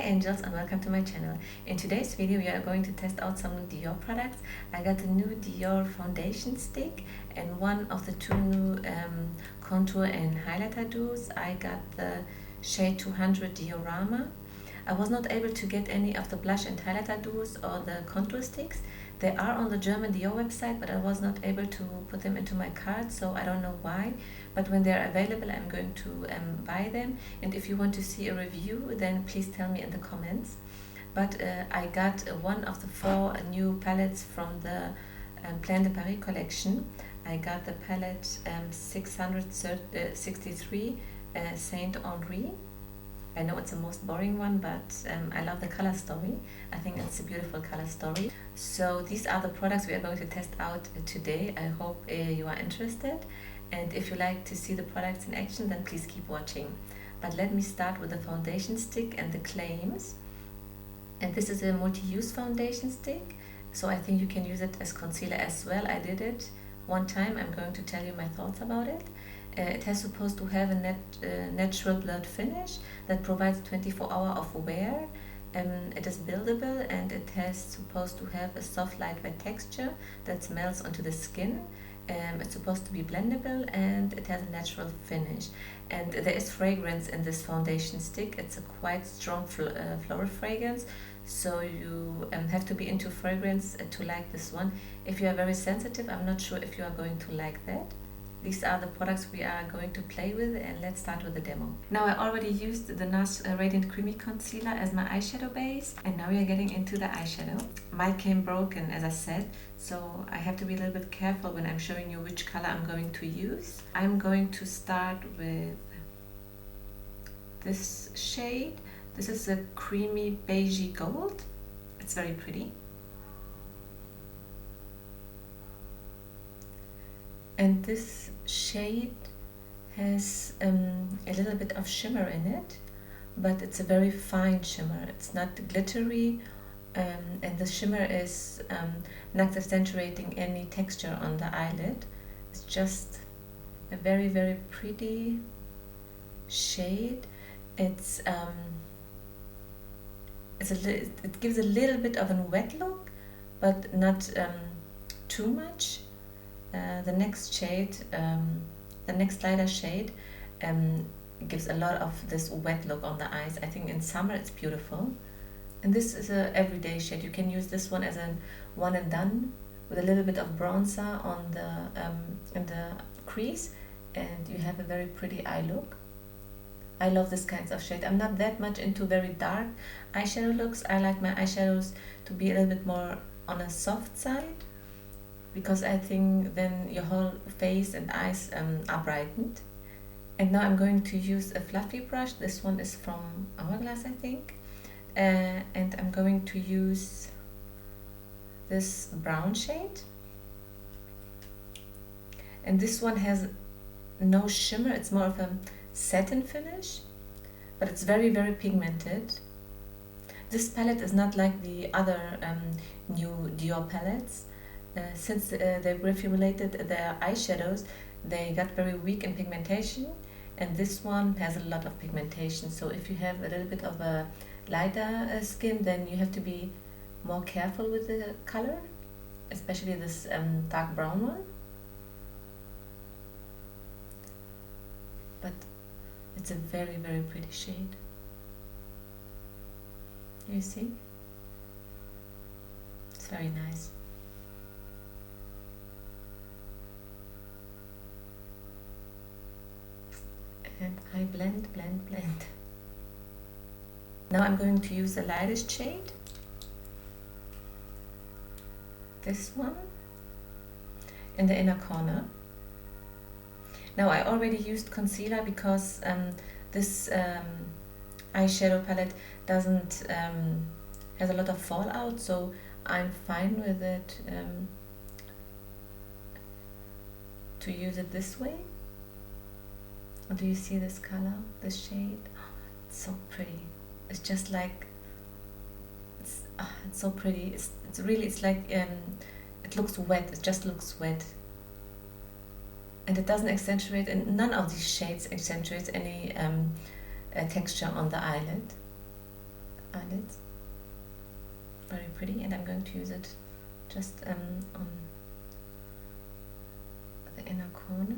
angels, and welcome to my channel. In today's video we are going to test out some new Dior products. I got the new Dior foundation stick and one of the two new contour and highlighter duos. I got the shade 200 Diorama. I was not able to get any of the blush and highlighter duos or the contour sticks. They are on the German Dior website, but I was not able to put them into my cart, so I don't know why. But when they're available, I'm going to buy them. And if you want to see a review, then please tell me in the comments. But I got one of the 4 new palettes from the Plan de Paris collection. I got the palette 663 Saint-Honoré. I know it's the most boring one, but I love the color story. I think it's a beautiful color story. So these are the products we are going to test out today. I hope you are interested. And if you like to see the products in action, then please keep watching. But let me start with the foundation stick and the claims. And this is a multi-use foundation stick. So I think you can use it as concealer as well. I did it one time. I'm going to tell you my thoughts about it. It has supposed to have a natural blurred finish that provides 24 hours of wear. It is buildable and it has supposed to have a soft lightweight texture that smells onto the skin. It's supposed to be blendable and it has a natural finish. And there is fragrance in this foundation stick. It's a quite strong floral fragrance. So you have to be into fragrance to like this one. If you are very sensitive, I'm not sure if you are going to like that. These are the products we are going to play with, and let's start with the demo. Now I already used the NARS Radiant Creamy Concealer as my eyeshadow base, and now we are getting into the eyeshadow. Mine came broken, as I said, so I have to be a little bit careful when I'm showing you which color I'm going to use. I'm going to start with this shade. This is a creamy beigey gold. It's very pretty. And this shade has a little bit of shimmer in it, but it's a very fine shimmer. It's not glittery, and the shimmer is not accentuating any texture on the eyelid. It's just a very, very pretty shade. It gives a little bit of a wet look, but not too much. The next shade, the next lighter shade, gives a lot of this wet look on the eyes. I think in summer it's beautiful. And this is a everyday shade. You can use this one as a one and done with a little bit of bronzer on the in the crease, and you have a very pretty eye look. I love this kinds of shade. I'm not that much into very dark eyeshadow looks. I like my eyeshadows to be a little bit more on a soft side, because I think then your whole face and eyes are brightened. And now I'm going to use a fluffy brush. This one is from Hourglass, I think. And I'm going to use this brown shade. And this one has no shimmer. It's more of a satin finish, but it's very, very pigmented. This palette is not like the other new Dior palettes. Since they reformulated their eyeshadows, they got very weak in pigmentation, and this one has a lot of pigmentation. So if you have a little bit of a lighter skin, then you have to be more careful with the color, especially this dark brown one. But it's a very, very pretty shade. You see? It's very nice. And I blend, blend, blend. Now I'm going to use the lightest shade. This one in the inner corner. Now I already used concealer because this eyeshadow palette doesn't has a lot of fallout, so I'm fine with it to use it this way. Do you see this color, this shade? Oh, it's so pretty. It's just like, it's so pretty. It's really, it's like, it looks wet. It just looks wet. And it doesn't accentuate, and none of these shades accentuates any texture on the eyelid. eyelids. Very pretty, and I'm going to use it just on the inner corner,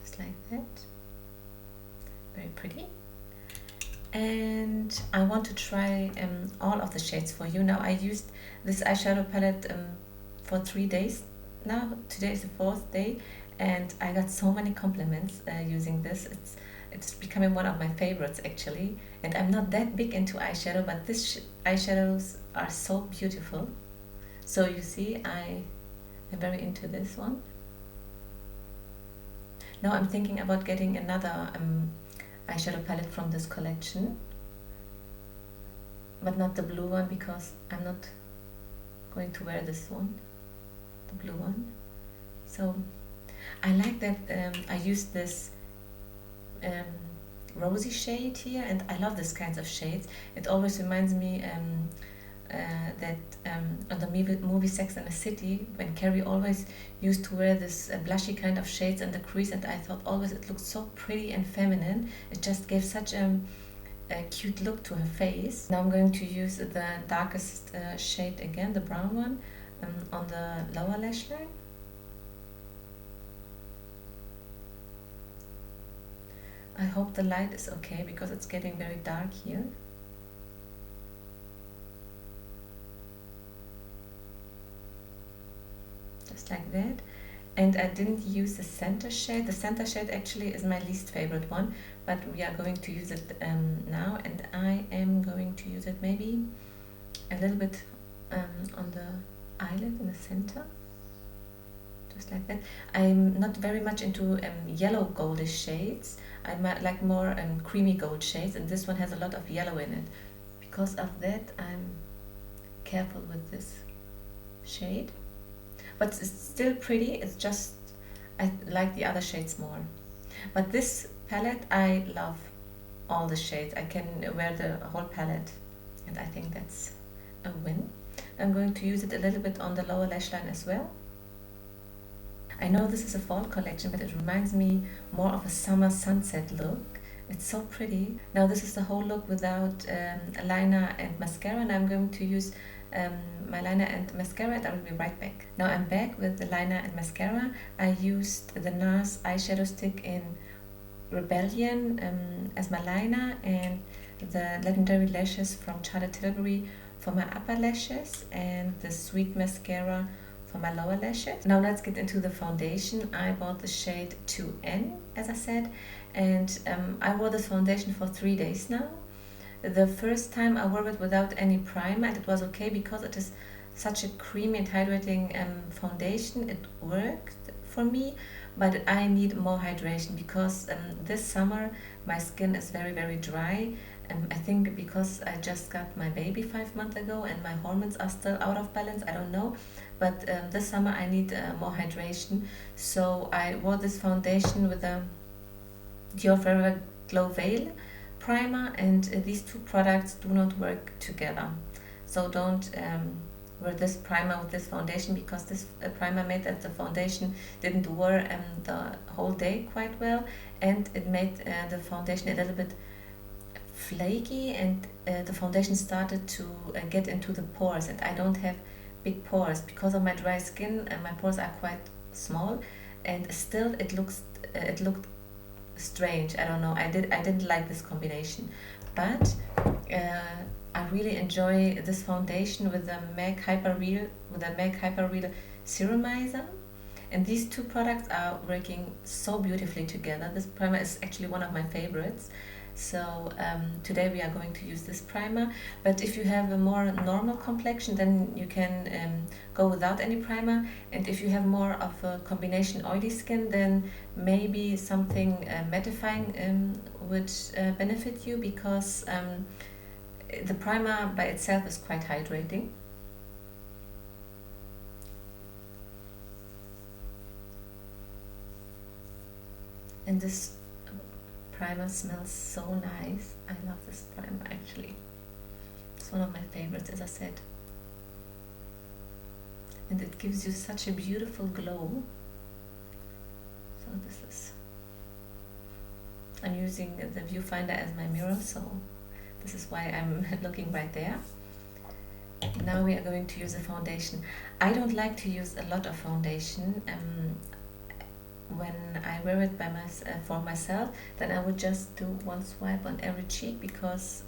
just like that. Very pretty. And I want to try all of the shades for you. Now I used this eyeshadow palette for 3 days now. Today is the 4th day, and I got so many compliments using this. It's becoming one of my favorites actually, and I'm not that big into eyeshadow, but this eyeshadows are so beautiful. So you see, I am very into this one. Now I'm thinking about getting another eyeshadow palette from this collection, but not the blue one, because I'm not going to wear this one, the blue one. So I like that I used this rosy shade here, and I love this kinds of shades. It always reminds me that on the movie Sex and the City, when Carrie always used to wear this blushy kind of shades in the crease, and I thought always it looked so pretty and feminine. It just gave such a cute look to her face. Now I'm going to use the darkest shade again, the brown one, on the lower lash line. I hope the light is okay, because it's getting very dark here. Just like that. And I didn't use the center shade. The center shade actually is my least favorite one, but we are going to use it now, and I am going to use it maybe a little bit on the eyelid in the center, just like that. I'm not very much into yellow goldish shades. I like more creamy gold shades, and this one has a lot of yellow in it. Because of that, I'm careful with this shade. But it's still pretty. It's just I like the other shades more. But this palette, I love all the shades. I can wear the whole palette, and I think that's a win. I'm going to use it a little bit on the lower lash line as well. I know this is a fall collection, but it reminds me more of a summer sunset look. It's so pretty. Now this is the whole look without liner and mascara, and I'm going to use my liner and mascara, and I will be right back. Now I'm back with the liner and mascara. I used the NARS eyeshadow stick in Rebellion as my liner, and the Legendary Lashes from Charlotte Tilbury for my upper lashes, and the Sweet Mascara for my lower lashes. Now let's get into the foundation. I bought the shade 2N, as I said, and I wore this foundation for 3 days now. The first time I wore it without any primer, and it was okay because it is such a creamy and hydrating foundation. It worked for me, but I need more hydration because this summer my skin is very, very dry. I think because I just got my baby 5 months ago and my hormones are still out of balance, I don't know. But this summer I need more hydration. So I wore this foundation with a Dior Forever Glow Veil primer, and these two products do not work together. So don't wear this primer with this foundation, because this primer made that the foundation didn't wear the whole day quite well, and it made the foundation a little bit flaky, and the foundation started to get into the pores, and I don't have big pores because of my dry skin, and my pores are quite small, and still it looked strange. I don't know, I didn't like this combination, but I really enjoy this foundation with the MAC Hyper Real Serumizer, and these two products are working so beautifully together. This primer is actually one of my favorites. So today we are going to use this primer, but if you have a more normal complexion, then you can go without any primer, and if you have more of a combination oily skin, then maybe something mattifying would benefit you, because the primer by itself is quite hydrating. And this primer smells so nice. I love this primer actually. It's one of my favorites, as I said. And it gives you such a beautiful glow. So this is, I'm using the viewfinder as my mirror, so this is why I'm looking right there. Now we are going to use a foundation. I don't like to use a lot of foundation. When I wear it for myself, then I would just do one swipe on every cheek, because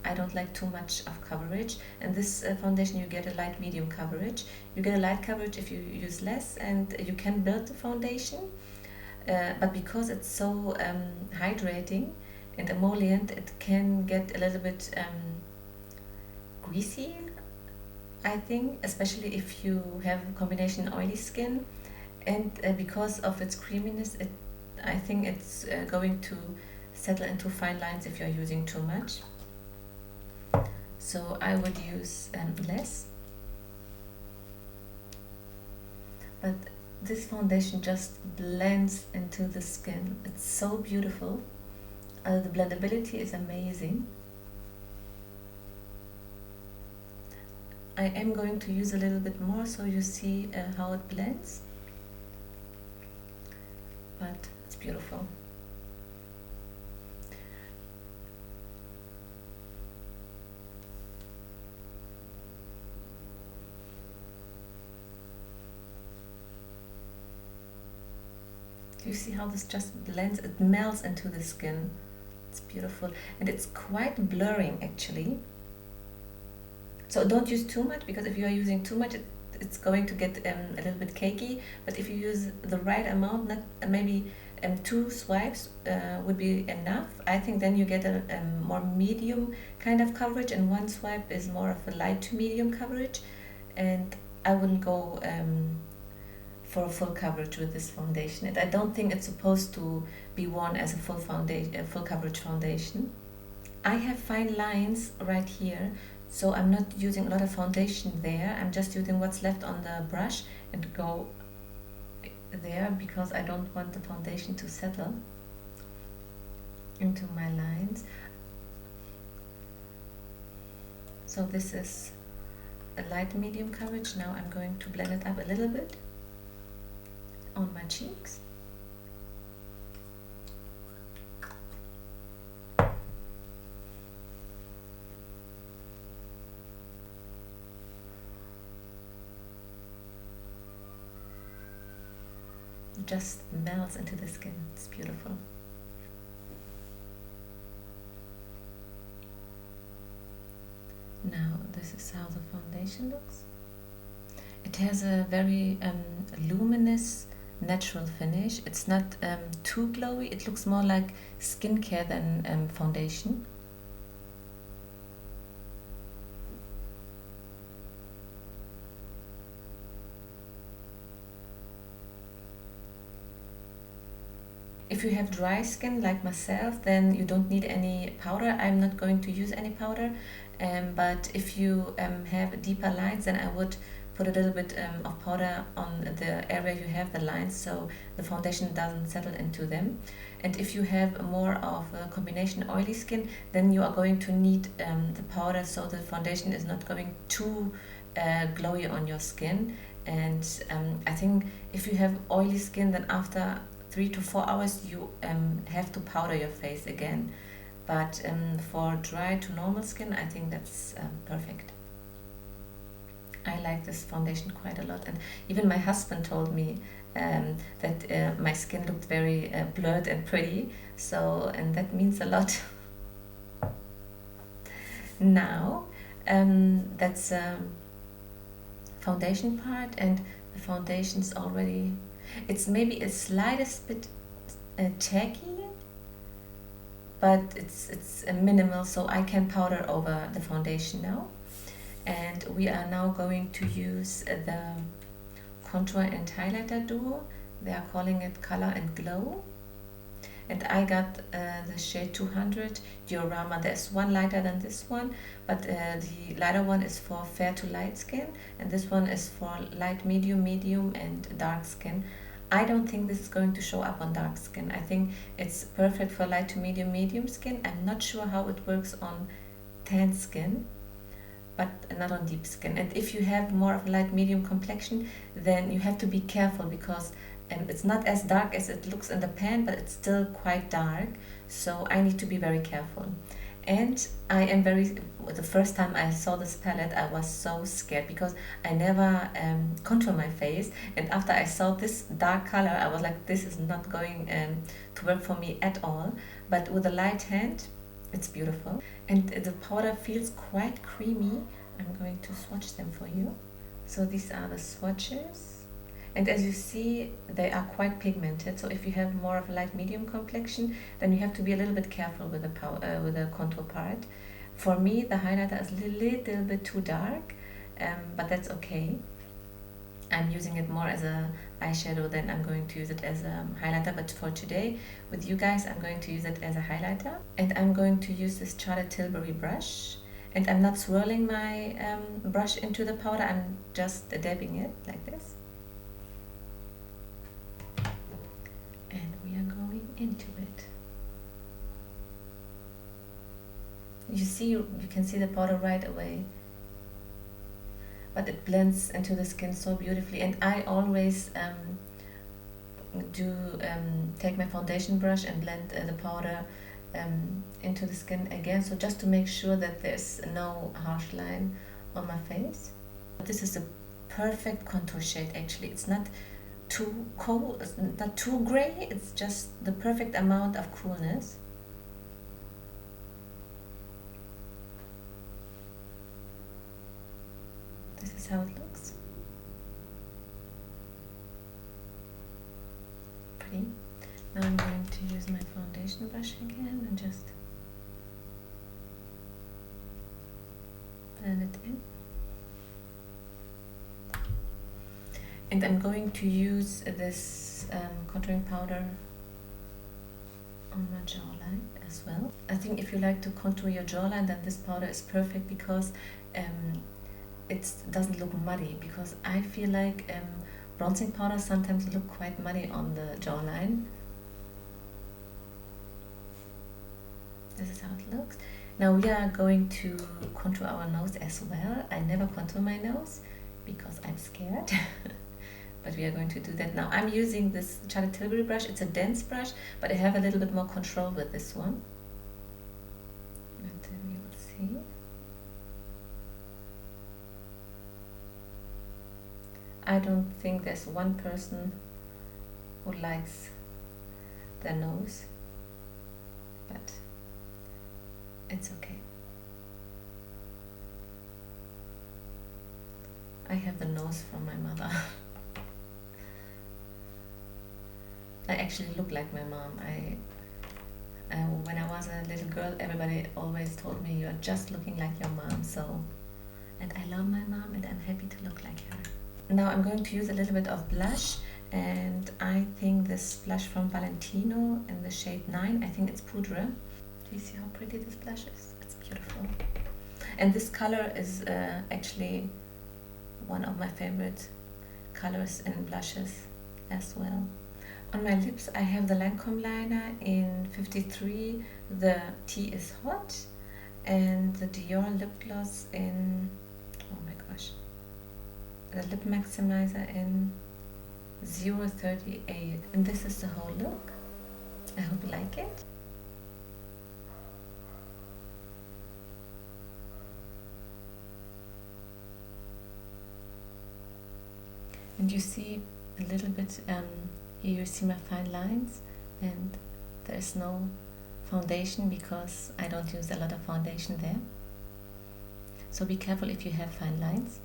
I don't like too much of coverage. And this foundation, you get a light medium coverage. You get a light coverage if you use less, and you can build the foundation. But because it's so hydrating and emollient, it can get a little bit greasy, I think, especially if you have combination oily skin. And because of its creaminess, I think it's going to settle into fine lines if you're using too much. So I would use less. But this foundation just blends into the skin. It's so beautiful. The blendability is amazing. I am going to use a little bit more so you see how it blends. But it's beautiful. Do you see how this just blends? It melts into the skin. It's beautiful. And it's quite blurring, actually. So don't use too much, because if you are using too much, it's going to get a little bit cakey. But if you use the right amount, not maybe 2 swipes would be enough. I think then you get a more medium kind of coverage, and 1 swipe is more of a light to medium coverage. And I wouldn't go for a full coverage with this foundation. And I don't think it's supposed to be worn as a full coverage foundation. I have fine lines right here, so I'm not using a lot of foundation there. I'm just using what's left on the brush and go there, because I don't want the foundation to settle into my lines. So this is a light medium coverage. Now I'm going to blend it up a little bit on my cheeks. It just melts into the skin. It's beautiful. Now this is how the foundation looks. It has a very luminous, natural finish. It's not too glowy. It looks more like skincare than foundation. If you have dry skin like myself, then you don't need any powder. I'm not going to use any powder. But if you have deeper lines, then I would put a little bit of powder on the area you have the lines, so the foundation doesn't settle into them. And if you have more of a combination oily skin, then you are going to need the powder, so the foundation is not going too glowy on your skin. And I think if you have oily skin, then after 3 to 4 hours you have to powder your face again. But for dry to normal skin, I think that's perfect. I like this foundation quite a lot, and even my husband told me that my skin looked very blurred and pretty, so, and that means a lot. Now that's foundation part, and the foundation's already, it's maybe a slightest bit tacky, but it's minimal, so I can powder over the foundation now. And we are now going to use the contour and highlighter duo. They are calling it Color and Glow. And I got the shade 200 Diorama. There's one lighter than this one, but the lighter one is for fair to light skin, and this one is for light, medium, medium, and dark skin. I don't think this is going to show up on dark skin. I think it's perfect for light to medium, medium skin. I'm not sure how it works on tan skin, but not on deep skin. And if you have more of a light medium complexion, then you have to be careful, because it's not as dark as it looks in the pan, but it's still quite dark, so I need to be very careful. And I am very, the first time I saw this palette, I was so scared because I never contour my face. And after I saw this dark color, I was like, this is not going to work for me at all. But with a light hand, it's beautiful. And the powder feels quite creamy. I'm going to swatch them for you. So these are the swatches. And as you see, they are quite pigmented. So if you have more of a light medium complexion, then you have to be a little bit careful with the contour part. For me, the highlighter is a little bit too dark, but that's okay. I'm using it more as a eyeshadow than I'm going to use it as a highlighter. But for today, with you guys, I'm going to use it as a highlighter. And I'm going to use this Charlotte Tilbury brush. And I'm not swirling my brush into the powder, I'm just dabbing it like this. And we are going into it. You see, you can see the powder right away, but it blends into the skin so beautifully. And I always take my foundation brush and blend the powder into the skin again, so just to make sure that there's no harsh line on my face. This is a perfect contour shade actually. It's not too cold, it's not too gray, it's just the perfect amount of coolness. This is how it looks. Pretty. Now I'm going to use my foundation brush again and just blend it in. And I'm going to use this contouring powder on my jawline as well. I think if you like to contour your jawline, then this powder is perfect because it doesn't look muddy, because I feel like bronzing powders sometimes look quite muddy on the jawline. This is how it looks. Now we are going to contour our nose as well. I never contour my nose because I'm scared. But we are going to do that now. I'm using this Charlotte Tilbury brush. It's a dense brush, but I have a little bit more control with this one. And we will see. I don't think there's one person who likes their nose, but it's okay. I have the nose from my mother. I actually look like my mom. When I was a little girl, everybody always told me, you're just looking like your mom. So, and I love my mom and I'm happy to look like her. Now I'm going to use a little bit of blush, and I think this blush from Valentino in the shade 9, I think it's Poudre. Do you see how pretty this blush is? It's beautiful. And this color is actually one of my favorite colors in blushes as well. On my lips, I have the Lancome liner in 53, the Tea is Hot, and the Dior lip gloss in, oh my gosh, the lip maximizer in 038. And this is the whole look. I hope you like it. And you see a little bit, here you see my fine lines, and there's no foundation because I don't use a lot of foundation there. So be careful if you have fine lines.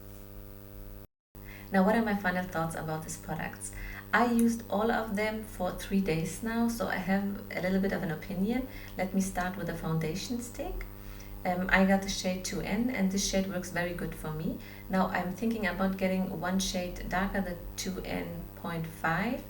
Now, what are my final thoughts about these products? I used all of them for 3 days now, so I have a little bit of an opinion. Let me start with the foundation stick. I got the shade 2N, and this shade works very good for me. Now I'm thinking about getting one shade darker, the 2N.5,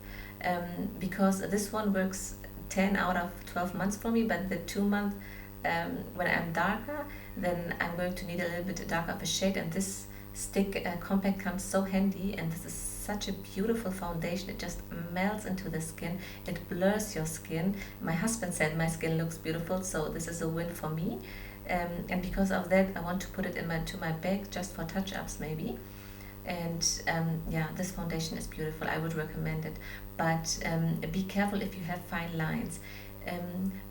because this one works 10 out of 12 months for me, but the 2 month, when I'm darker, then I'm going to need a little bit darker of a shade, and this stick compact comes so handy. And this is such a beautiful foundation. It just melts into the skin, it blurs your skin. My husband said my skin looks beautiful, so this is a win for me. And because of that, I want to put it to my bag just for touch-ups maybe. And yeah, this foundation is beautiful. I would recommend it, but be careful if you have fine lines.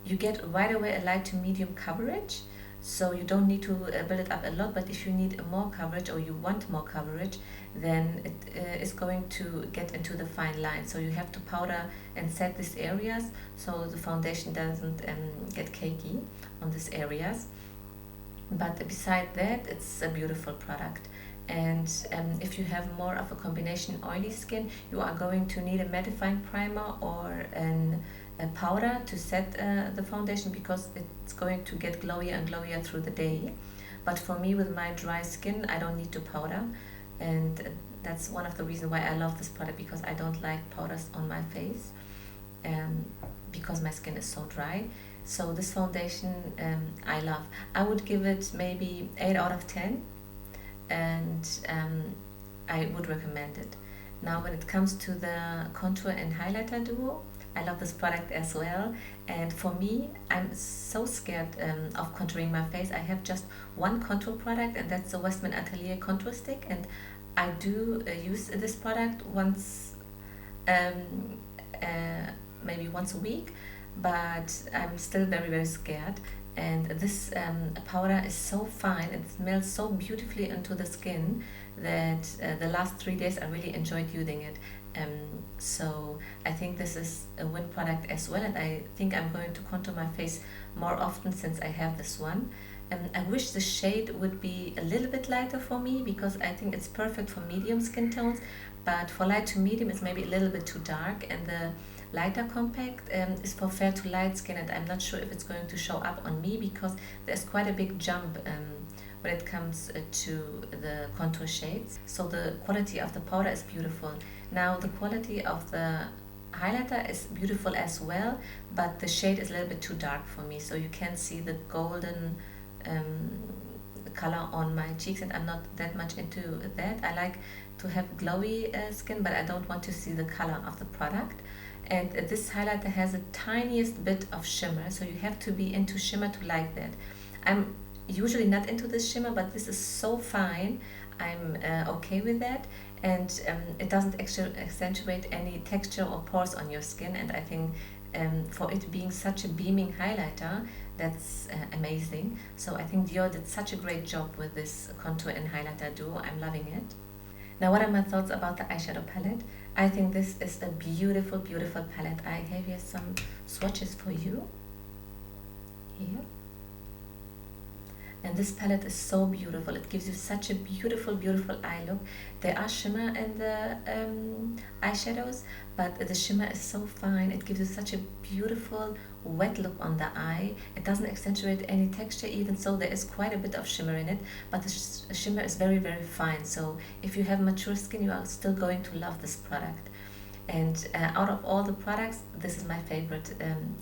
You get right away a light to medium coverage, so you don't need to build it up a lot. But if you need more coverage or you want more coverage, then it is going to get into the fine line. So you have to powder and set these areas so the foundation doesn't get cakey on these areas. But beside that, it's a beautiful product. And if you have more of a combination oily skin, you are going to need a mattifying primer or a powder to set the foundation, because it's going to get glowier and glowier through the day. But for me, with my dry skin, I don't need to powder. And that's one of the reasons why I love this product, because I don't like powders on my face, um, because my skin is so dry. So this foundation, I love. I would give it maybe 8 out of 10, and I would recommend it. Now, when it comes to the contour and highlighter duo, I love this product as well. And for me, I'm so scared of contouring my face. I have just one contour product, and that's the Westman Atelier contour stick. And I do use this product once, um, maybe once a week, but I'm still very, very scared. And this powder is so fine, it smells so beautifully into the skin, that the last 3 days I really enjoyed using it. So I think this is a win product as well, and I think I'm going to contour my face more often since I have this one. I wish the shade would be a little bit lighter for me, because I think it's perfect for medium skin tones, but for light to medium it's maybe a little bit too dark, and the lighter compact is for fair to light skin, and I'm not sure if it's going to show up on me, because there's quite a big jump when it comes to the contour shades. So the quality of the powder is beautiful. Now the quality of the highlighter is beautiful as well, but the shade is a little bit too dark for me, so you can see the golden um, color on my cheeks, and I'm not that much into that. I like to have glowy skin, but I don't want to see the color of the product. And this highlighter has a tiniest bit of shimmer, so you have to be into shimmer to like that. I'm usually not into this shimmer, but this is so fine, I'm okay with that. And it doesn't accentuate any texture or pores on your skin, and I think for it being such a beaming highlighter, that's amazing. So I think Dior did such a great job with this contour and highlighter duo. I'm loving it. Now, what are my thoughts about the eyeshadow palette? I think this is a beautiful, beautiful palette. I have here some swatches for you. Here. And this palette is so beautiful. It gives you such a beautiful, beautiful eye look. There are shimmer in the eyeshadows, but the shimmer is so fine. It gives you such a beautiful, wet look on the eye. It doesn't accentuate any texture, even so there is quite a bit of shimmer in it, but the shimmer is very, very fine. So if you have mature skin, you are still going to love this product. And out of all the products, this is my favorite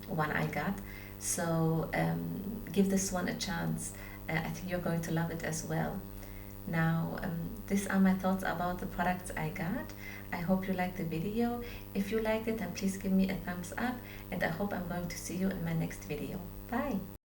one I got. So give this one a chance. I think you're going to love it as well. Now, these are my thoughts about the products I got. I hope you liked the video. If you liked it, then please give me a thumbs up, and I hope I'm going to see you in my next video. Bye!